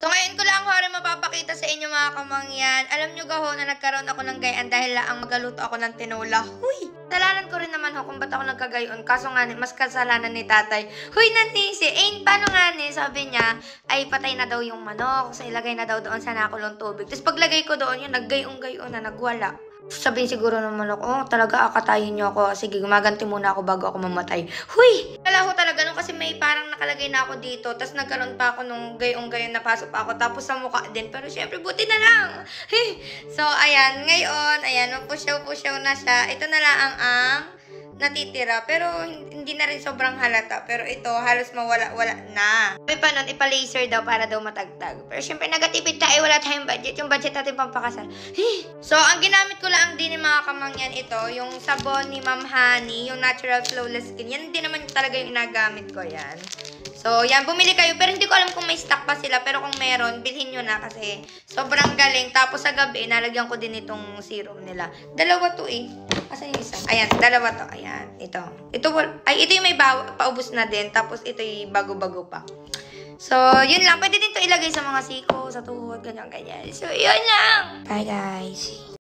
So, ngayon ko lang hori mapapakita sa inyo mga kamangyan. Alam nyo gaho na nagkaroon ako ng gayan dahil lang magaluto ako ng tinola. Huy! Kasalanan ko rin naman ho kung ba't ako nagkagayon. Kaso nga mas kasalanan ni tatay. Huy, nantisi. Paano nga sabi niya, ay patay na daw yung manok. So, ilagay na daw doon sa nakulong tubig. Tapos paglagay ko doon, yun, naggayong-gayon na, nagwala. Sabihin siguro naman ako, talaga akatayin niyo ako. Sige, gumaganti muna ako bago ako mamatay. Huy! Kala ko talaga nung kasi may parang nakalagay na ako dito. Tapos nagkaroon pa ako nung gayong-gayon na pasok pa ako. Tapos sa mukha din. Pero syempre, buti na lang. So, ayan. Ngayon, ayan, pusyaw-pusyaw na siya. Ito na lang ang natitira. Pero hindi na rin sobrang halata. Pero ito, halos mawala-wala na. Sabi pa nun, ipa-laser daw para daw matagtag. Pero syempre, nagatipid tayo. Wala tayong budget. Yung budget natin pampakasal. So, ang ginamit ko lang din mga kamangyan ito, yung sabon ni Ma'am Honey, yung Natural Flawless Skin. Yan din naman talaga yung inagamit ko yan. So, yan. Bumili kayo. Pero hindi ko alam kung may stock pa sila. Pero kung meron, bilhin nyo na kasi sobrang galing. Tapos sa gabi, nalagyan ko din itong serum nila. Dalawa to Asan yung isa? Ayan, dalawa to. Ayan, ito. Ito yung may paubos na din. Tapos ito yung bago-bago pa. So, yun lang. Pwede din to ilagay sa mga siko, sa tuhod, ganyan-ganyan. So, yun lang. Bye, guys.